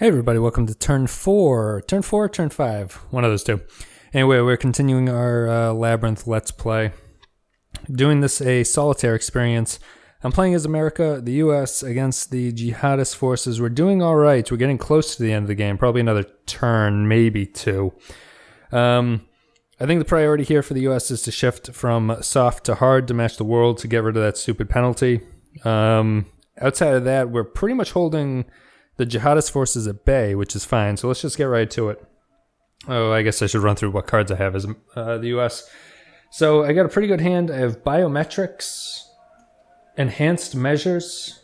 Hey everybody, welcome to turn 4, turn 5, one of those two. Anyway, we're continuing our Labyrinth Let's Play. Doing this a Solitaire experience. I'm playing as America, the US, against the jihadist forces. We're doing alright, we're getting close to the end of the game, probably another turn, maybe two. I think the priority here for the US is to shift from soft to hard to match the world to get rid of that stupid penalty. Outside of that, we're pretty much holding the jihadist forces at bay, which is fine. So let's just get right to it. Oh, I guess I should run through what cards I have as the US. So I got a pretty good hand. I have biometrics, enhanced measures,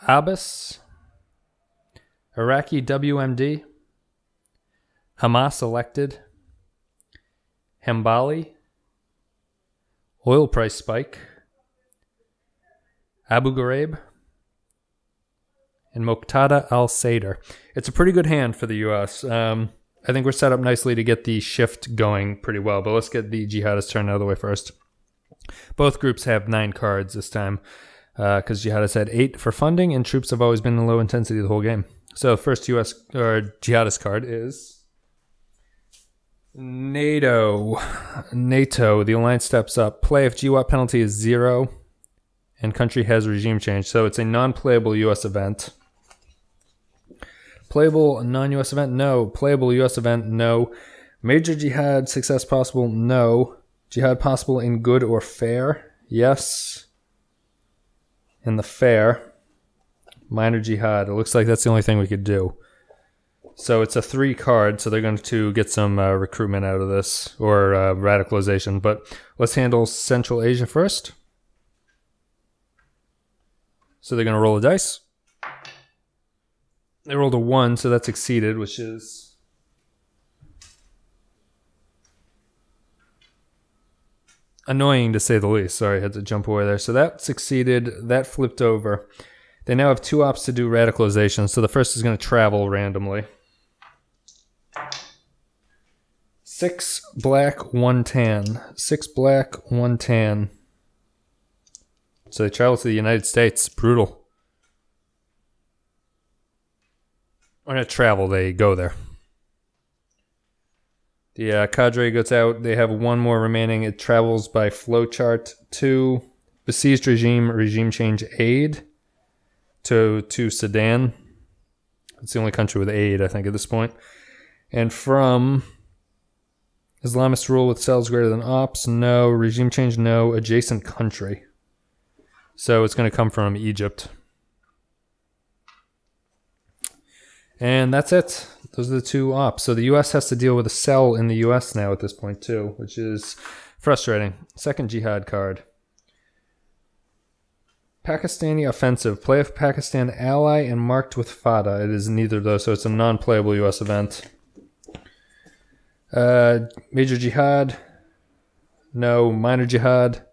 Abyss, Iraqi WMD, Hamas elected, Hambali, oil price spike, Abu Ghraib, and Muqtada al-Sadr. It's a pretty good hand for the US. I think we're set up nicely to get the shift going pretty well, but let's get the jihadist turn out of the way first. Both groups have 9 cards this time, because jihadists had 8 for funding, and troops have always been in low intensity the whole game. So first US or jihadist card is NATO. The alliance steps up. Play if GWAT penalty is 0, and country has regime change. So it's a non-playable US event. Playable non-US event? No. Playable US event? No. Major jihad success possible? No. Jihad possible in good or fair? Yes. In the fair. Minor jihad. It looks like that's the only thing we could do. So it's a 3 card, so they're going to get some recruitment out of this, or radicalization. But let's handle Central Asia first. So they're going to roll a dice. They rolled a 1, so that's exceeded, which is annoying to say the least. Sorry, I had to jump away there. So that succeeded. That flipped over. They now have 2 ops to do radicalization. So the first is going to travel randomly. 6 black, 1 tan. 6 black, 1 tan. So they travel to the United States. Brutal. When they travel, they go there. The cadre goes out. They have 1 more remaining. It travels by flowchart to besieged regime change aid to Sudan. It's the only country with aid, I think, at this point. And from Islamist rule with cells greater than ops, no. Regime change, no. Adjacent country. So it's going to come from Egypt. And that's it. Those are the 2 ops. So the US has to deal with a cell in the US now at this point too, which is frustrating. Second jihad card. Pakistani offensive. Play if Pakistan ally and marked with FATA. It is neither of those, so it's a non-playable US event. Major jihad. No. Minor jihad.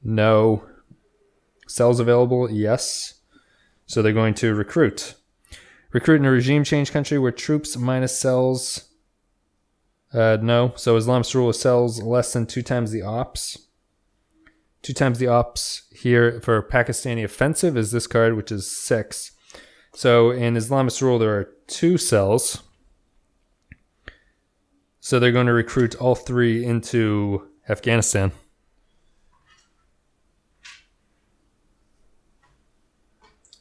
No. Cells available? Yes. So they're going to recruit. Recruit in a regime change country where troops minus cells. No. So Islamist rule of cells less than 2 times the ops. 2 times the ops here for Pakistani offensive is this card, which is 6. So in Islamist rule, there are 2 cells. So they're going to recruit all 3 into Afghanistan.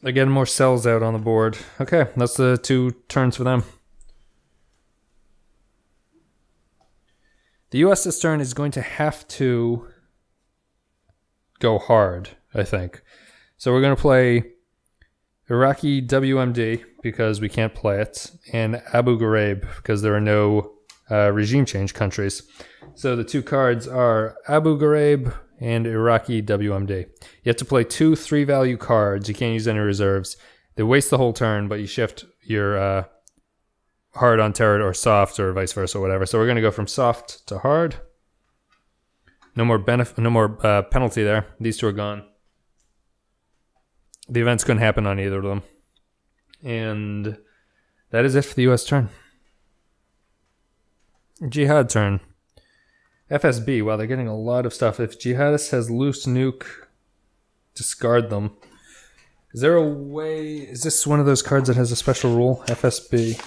They're getting more cells out on the board. Okay, that's the 2 turns for them. The US this turn is going to have to go hard, I think. So we're going to play Iraqi WMD because we can't play it, and Abu Ghraib because there are no regime change countries. So the 2 cards are Abu Ghraib and Iraqi WMD. You have to play 2 3-value cards. You can't use any reserves. They waste the whole turn, but you shift your hard on terror or soft or vice versa, or whatever. So we're going to go from soft to hard. No more penalty there. These 2 are gone. The event's going to happen on either of them. And that is it for the US turn. Jihad turn. FSB, wow, they're getting a lot of stuff. If jihadist has loose nuke, discard them. Is there a way... Is this one of those cards that has a special rule? FSB.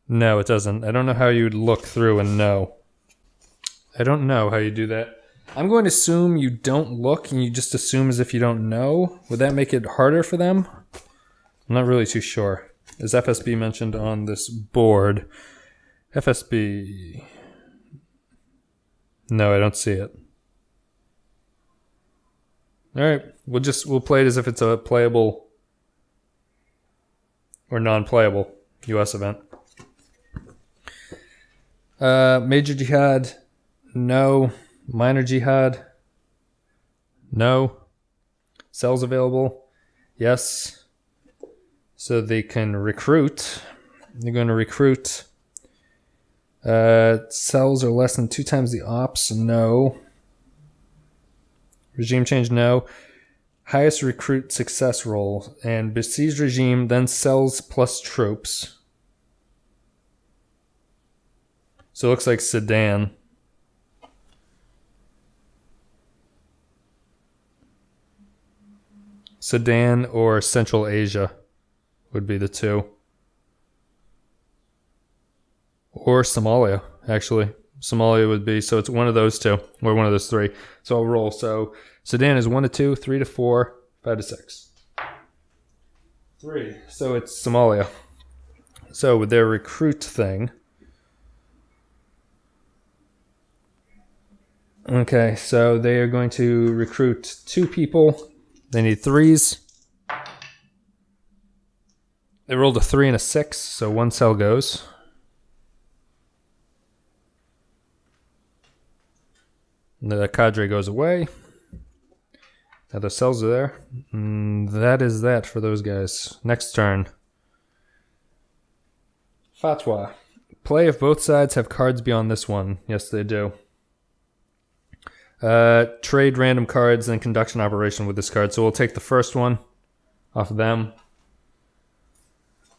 No, it doesn't. I don't know how you'd look through and know. I don't know how you do that. I'm going to assume you don't look and you just assume as if you don't know. Would that make it harder for them? I'm not really too sure. Is FSB mentioned on this board? FSB... No, I don't see it. Alright, we'll play it as if it's a playable or non-playable US event. Major Jihad, no. Minor Jihad, no. Cells available, yes. So they can recruit. They're going to recruit. Cells are less than 2 times the ops, no. Regime change, no. Highest recruit success roll. And besieged regime, then cells plus troops. So it looks like Sudan. Sudan or Central Asia would be the two. Or Somalia, actually. Somalia would be, so it's one of those two, or one of those three. So I'll roll. So Sudan is 1 to 2, 3 to 4, 5 to 6. 3. So it's Somalia. So with their recruit thing. Okay, so they are going to recruit 2 people. They need 3s. They rolled a 3 and a 6, so 1 cell goes. And the cadre goes away. Now the cells are there. And that is that for those guys. Next turn. Fatwa. Play if both sides have cards beyond this one. Yes, they do. Trade random cards and conduct an operation with this card. So we'll take the first one off of them.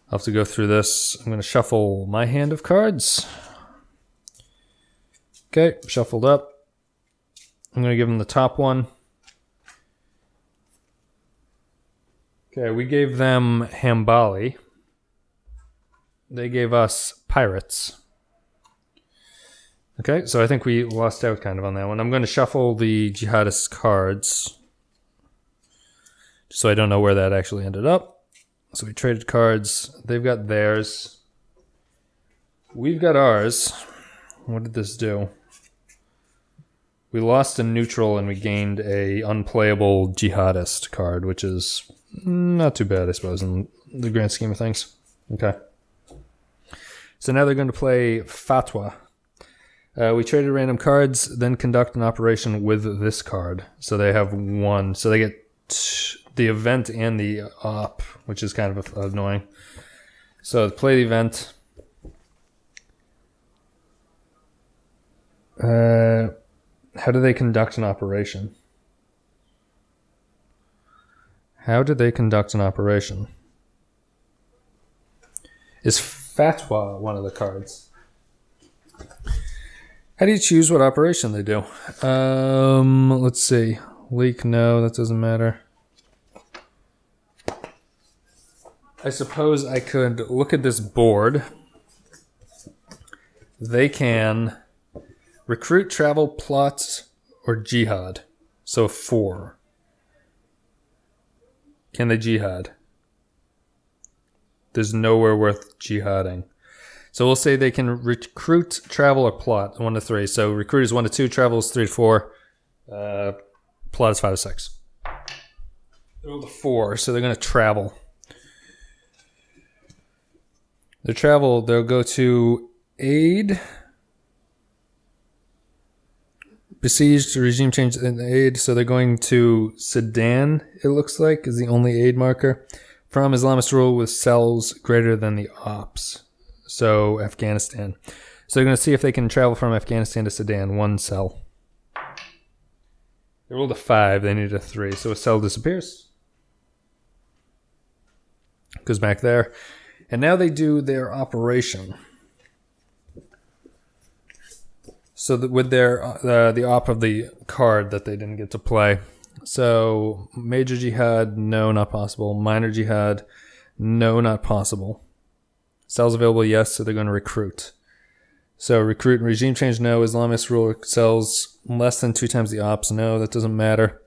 I'll have to go through this. I'm going to shuffle my hand of cards. Okay, shuffled up. I'm going to give them the top one. Okay, we gave them Hambali. They gave us Pirates. Okay, so I think we lost out kind of on that one. I'm going to shuffle the jihadist cards. So I don't know where that actually ended up. So we traded cards. They've got theirs. We've got ours. What did this do? We lost a neutral and we gained a unplayable jihadist card, which is not too bad, I suppose, in the grand scheme of things. Okay. So now they're going to play Fatwa. We traded random cards, then conduct an operation with this card. So they have 1. So they get the event and the op, which is kind of annoying. So play the event. How do they conduct an operation? How did they conduct an operation? Is Fatwa one of the cards? How do you choose what operation they do? Let's see. Leak, no, that doesn't matter. I suppose I could look at this board. They can recruit, travel, plot, or jihad. So 4. Can they jihad? There's nowhere worth jihading. So we'll say they can recruit, travel, or plot. 1 to 3. So recruit is 1 to 2, travel is 3 to 4. Plot is 5 to 6. They rolled a 4, so they're going to travel. Their travel, they'll go to aid. Besieged, regime change and aid. So they're going to Sudan, it looks like, is the only aid marker. From Islamist rule with cells greater than the ops. So Afghanistan. So they're going to see if they can travel from Afghanistan to Sudan. 1 cell. They rolled a 5. They need a 3. So a cell disappears. Goes back there. And now they do their operation. So that with their the op of the card that they didn't get to play, So major jihad, no, not possible. Minor jihad, no, not possible. Cells available, yes, so they're going to recruit. So recruit and regime change, no. Islamist rule cells less than 2 times the ops, no, that doesn't matter.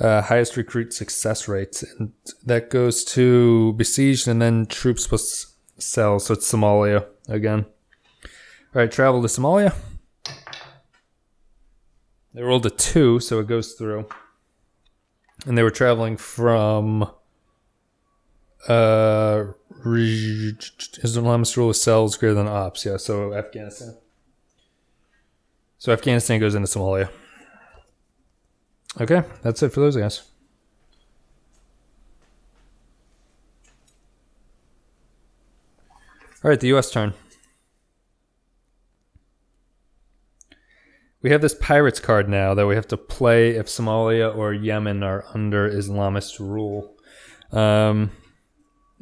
Highest recruit success rate, and that goes to besieged and then troops plus cells, so it's Somalia again. All right, travel to Somalia. They rolled a 2, so it goes through. And they were traveling from Islamist rule of cells greater than ops, yeah, so Afghanistan. So Afghanistan goes into Somalia. Okay, that's it for those guys. All right, the U.S. turn. We have this Pirates card now that we have to play if Somalia or Yemen are under Islamist rule. It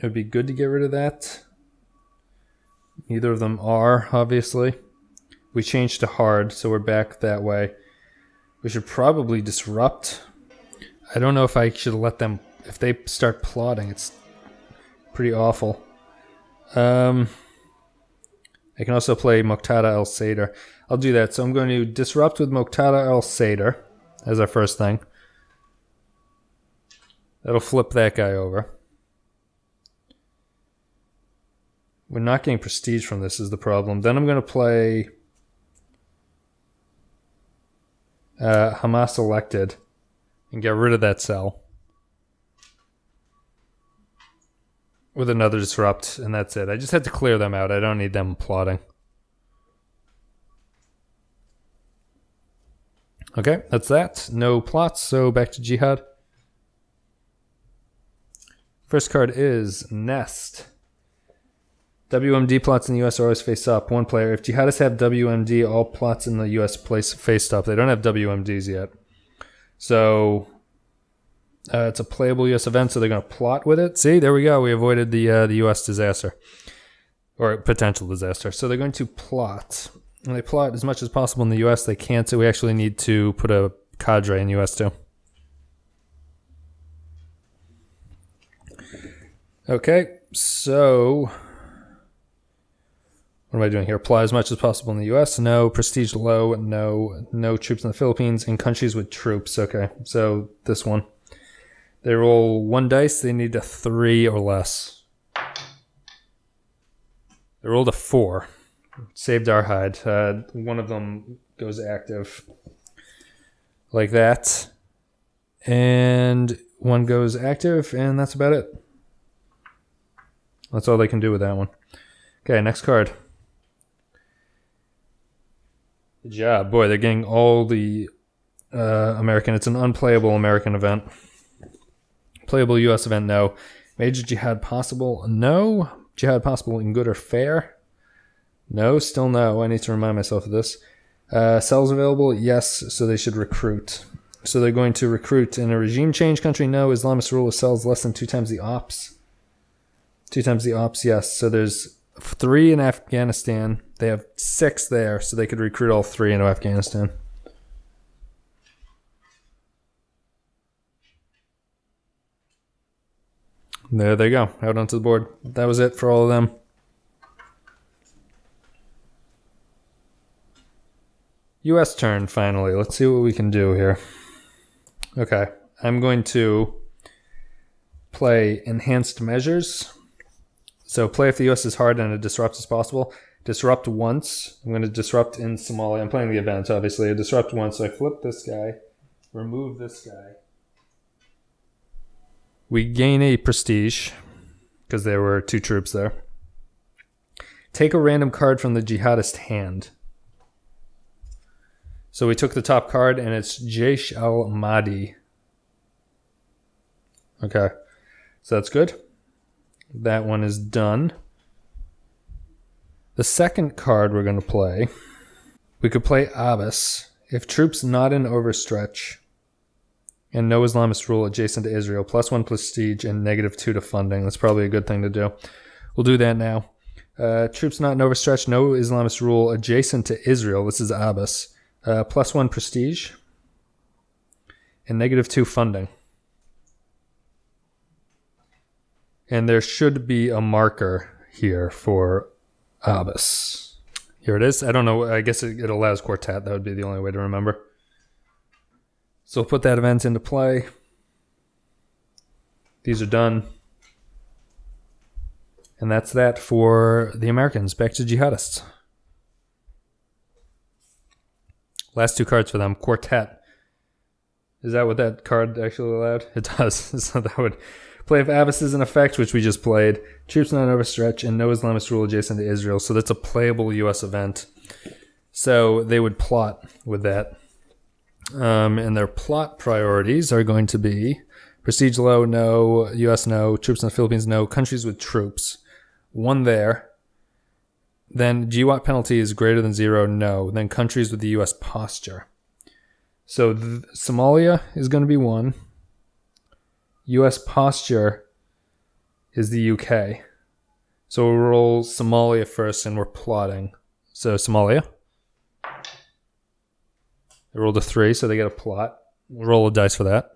would be good to get rid of that. Neither of them are, obviously. We changed to hard, so we're back that way. We should probably disrupt. I don't know if I should let them... If they start plotting, it's pretty awful. I can also play Muqtada al-Sadr. I'll do that. So I'm going to disrupt with Muqtada al-Sadr as our first thing. That'll flip that guy over. We're not getting prestige from this is the problem. Then I'm going to play Hamas elected and get rid of that cell. With another disrupt, and that's it. I just had to clear them out. I don't need them plotting. Okay, that's that. No plots, so back to Jihad. First card is Nest. WMD plots in the US are always face up. One player. If Jihadists have WMD, all plots in the US place face up. They don't have WMDs yet. So it's a playable US event, so they're going to plot with it. See, there we go. We avoided the US disaster. Or potential disaster. So they're going to plot. And they plot as much as possible in the US. They can't, so we actually need to put a cadre in US too. Okay, so what am I doing here? Apply as much as possible in the US. No. Prestige low. No. No troops in the Philippines. In countries with troops. Okay, so this one. They roll 1 dice. They need a 3 or less. They rolled a 4. Saved our hide. One of them goes active. Like that. And one goes active, and that's about it. That's all they can do with that one. Okay, next card. Good job. Boy, they're getting all the American. It's an unplayable American event. Playable U.S. event, no. Major Jihad possible, no. Jihad possible in good or fair? No, still no. I need to remind myself of this. Cells available? Yes, so they should recruit. So they're going to recruit in a regime change country? No. Islamist rule of cells less than 2 times the ops? 2 times the ops, yes. So there's 3 in Afghanistan. They have 6 there, so they could recruit all 3 into Afghanistan. There they go, out onto the board. That was it for all of them. US turn, finally. Let's see what we can do here. Okay, I'm going to play Enhanced Measures. So play if the US is hard and it disrupts as possible. Disrupt once. I'm going to disrupt in Somalia. I'm playing the event, obviously. I disrupt once, so I flip this guy, remove this guy. We gain a prestige, because there were 2 troops there. Take a random card from the jihadist hand. So we took the top card, and it's Jaish al-Mahdi. Okay, so that's good. That one is done. The second card we're going to play, we could play Abbas. If troops not in overstretch and no Islamist rule adjacent to Israel, +1 prestige and -2 to funding. That's probably a good thing to do. We'll do that now. Troops not in overstretch, no Islamist rule adjacent to Israel. This is Abbas. +1 prestige and -2 funding. And there should be a marker here for Abyss. Here it is. I don't know. I guess it allows Quartet. That would be the only way to remember. So we'll put that event into play. These are done. And that's that for the Americans. Back to jihadists. Last 2 cards for them. Quartet. Is that what that card actually allowed? It does. So that would play if Abyss is in effect, which we just played. Troops not overstretch and no Islamist rule adjacent to Israel. So that's a playable U.S. event. So they would plot with that. And their plot priorities are going to be prestige low, no. U.S., no. Troops in the Philippines, no. Countries with troops. 1 there. Then GWAT penalty is greater than 0, no. Then countries with the U.S. posture. So Somalia is going to be 1. U.S. posture is the UK. So we'll roll Somalia first and we're plotting. So Somalia. They rolled a 3, so they get a plot. We'll roll a dice for that.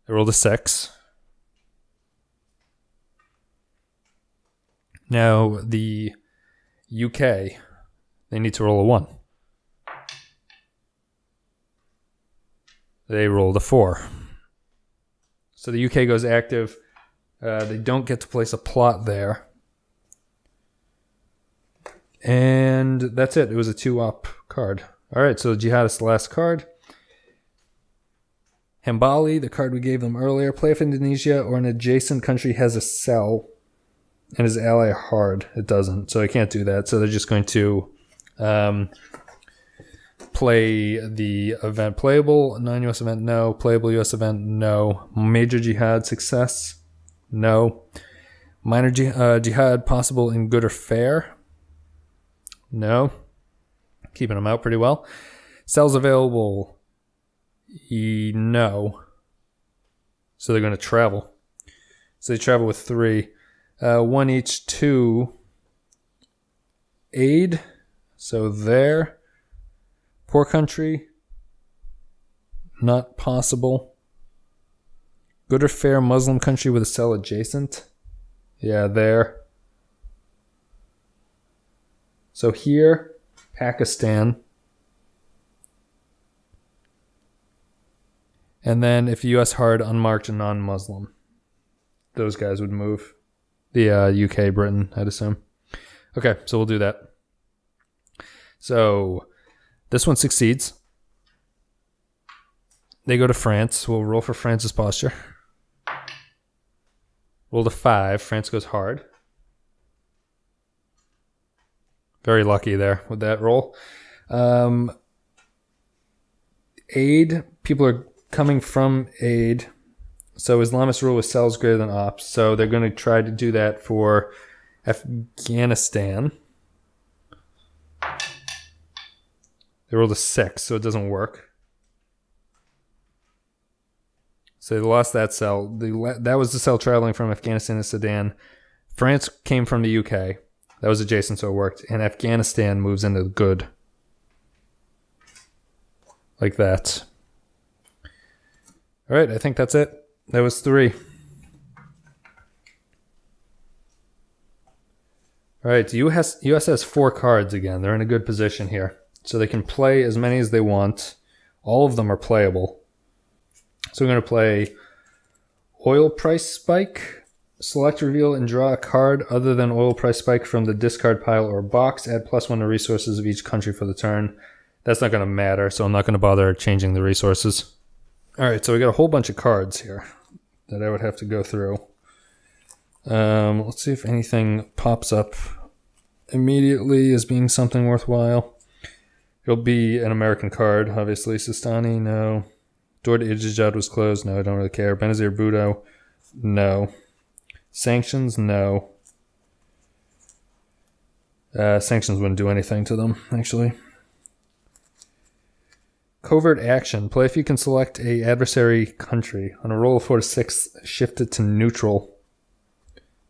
They rolled a 6. Now the UK, they need to roll a 1. They rolled a 4. So the UK goes active. They don't get to place a plot there. And that's it. It was a 2-op card. All right, so Jihadist, last card. Hambali, the card we gave them earlier. Play if Indonesia or an adjacent country has a cell and is ally hard. It doesn't, so I can't do that. So they're just going to play the event. Playable non-US event, no. Playable US event, no. Major jihad success, no. Minor jihad possible in good or fair, no. Keeping them out pretty well. Cells available, no. So they're going to travel. So they travel with 3. 1 each, 2. Aid. So there. Poor country. Not possible. Good or fair Muslim country with a cell adjacent. Yeah, there. So here, Pakistan. And then if US hard, unmarked, and non-Muslim, those guys would move. The UK, Britain, I'd assume. Okay, so we'll do that. So this one succeeds. They go to France. We'll roll for France's posture. Roll to 5. France goes hard. Very lucky there with that roll. Aid. People are coming from aid. So Islamist rule with cells greater than ops. So they're going to try to do that for Afghanistan. They rolled a 6, so it doesn't work. So they lost that cell. That was the cell traveling from Afghanistan to Sudan. France came from the UK. That was adjacent, so it worked. And Afghanistan moves into good. Like that. All right, I think that's it. That was 3. All right, the US has 4 cards again. They're in a good position here. So they can play as many as they want. All of them are playable. So we're going to play Oil Price Spike. Select, reveal, and draw a card other than Oil Price Spike from the discard pile or box. Add +1 to resources of each country for the turn. That's not going to matter, so I'm not going to bother changing the resources. All right, so we got a whole bunch of cards here that I would have to go through. Let's see if anything pops up immediately as being something worthwhile. It'll be an American card, obviously. Sistani, no. Door to Ijtihad was closed, no, I don't really care. Benazir Bhutto, no. Sanctions, no. Sanctions wouldn't do anything to them, actually. Covert action. Play if you can select a adversary country. On a roll of 4 to 6, shift it to neutral.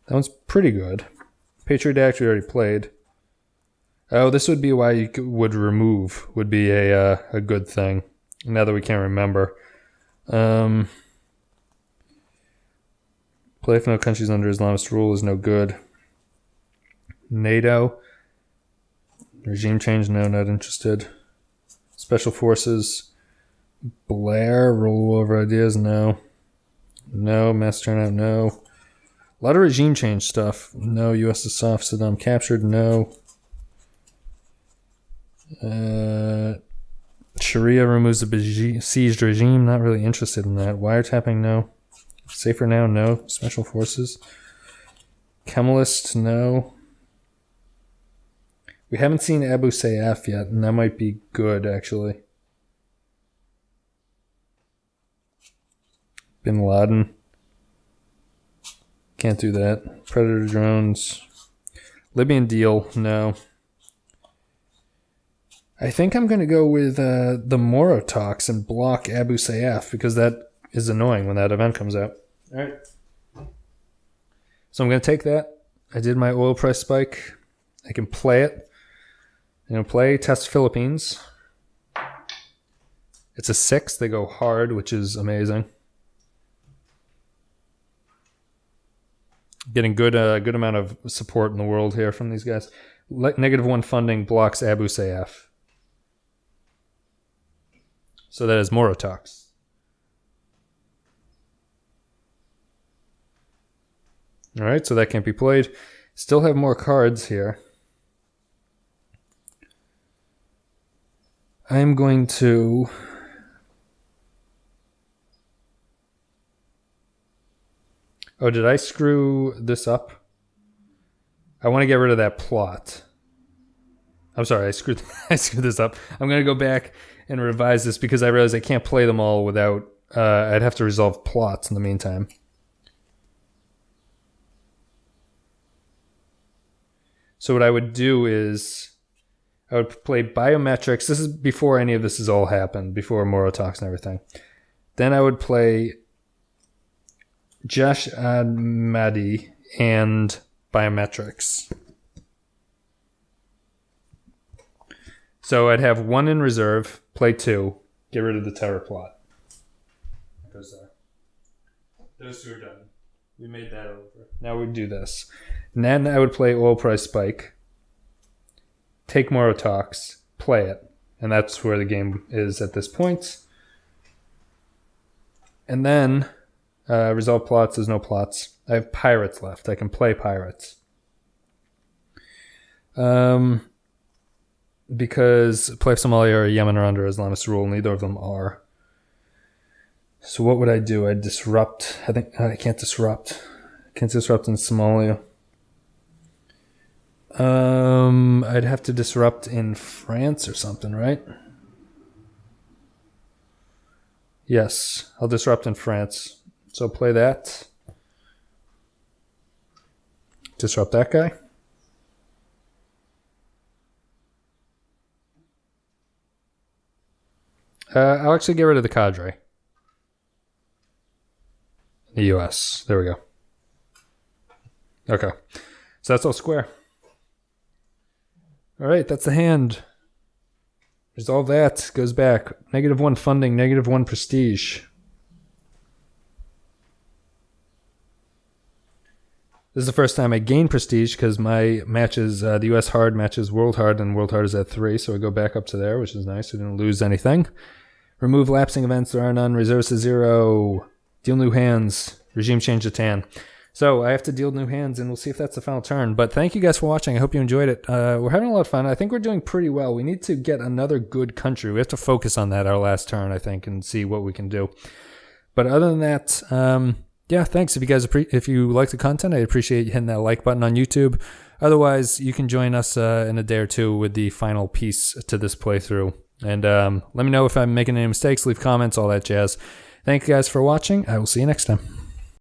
That one's pretty good. Patriot Act we already played. Oh, this would be why you would remove. Would be a good thing. Now that we can't remember. Play if no countries under Islamist rule is no good. NATO. Regime change, no, not interested. Special forces. Blair, rule over ideas, no. No, mass turnout, no. A lot of regime change stuff. No, U.S. is soft, Saddam captured, no. Sharia removes the besieged regime, not really interested in that. Wiretapping, no. Safer now, no. Special forces. Kemalist, no. We haven't seen Abu Sayyaf yet, and that might be good, actually. Bin Laden. Can't do that. Predator drones. Libyan deal, no. I think I'm going to go with the Moro talks and block Abu Sayyaf because that is annoying when that event comes out. All right. So I'm going to take that. I did my oil price spike. I can play it. I'm going to play Test Philippines. It's a 6. They go hard, which is amazing. Getting good amount of support in the world here from these guys. -1 funding blocks Abu Sayyaf. So that is Moro talks. All right, so that can't be played. Still have more cards here. I'm going to... Oh, did I screw this up? I want to get rid of that plot. I'm sorry, I screwed this up. I'm going to go back and revise this because I realized I can't play them all without... I'd have to resolve plots in the meantime. So what I would do is... I would play biometrics. This is before any of this has all happened, before Moro talks and everything. Then I would play Jash Ahmadi and biometrics. So I'd have 1 in reserve, play 2, get rid of the terror plot. That goes there. Those 2 are done. We made that over. Now we'd do this. And then I would play oil price spike. Take Moro talks, play it, and that's where the game is at this point. And then resolve plots. There's no plots. I have pirates left. I can play pirates. Because play Somalia or Yemen are under Islamist rule. Neither of them are. So what would I do? I'd disrupt. I think I can't disrupt. I can't disrupt in Somalia. I'd have to disrupt in France or something, right? Yes, I'll disrupt in France. So play that. Disrupt that guy. I'll actually get rid of the cadre. The US. There we go. Okay. So that's all square. All right, that's the hand. Resolve that. Goes back. -1 funding, -1 prestige. This is the first time I gain prestige because my matches, the US hard matches world hard, and world hard is at 3, so I go back up to there, which is nice. I didn't lose anything. Remove lapsing events. There are none. Reserves to 0. Deal new hands. Regime change to tan. So I have to deal new hands, and we'll see if that's the final turn. But thank you guys for watching. I hope you enjoyed it. We're having a lot of fun. I think we're doing pretty well. We need to get another good country. We have to focus on that our last turn, I think, and see what we can do. But other than that, yeah, thanks. If you like the content, I'd appreciate you hitting that like button on YouTube. Otherwise, you can join us in a day or two with the final piece to this playthrough. And let me know if I'm making any mistakes. Leave comments, all that jazz. Thank you guys for watching. I will see you next time.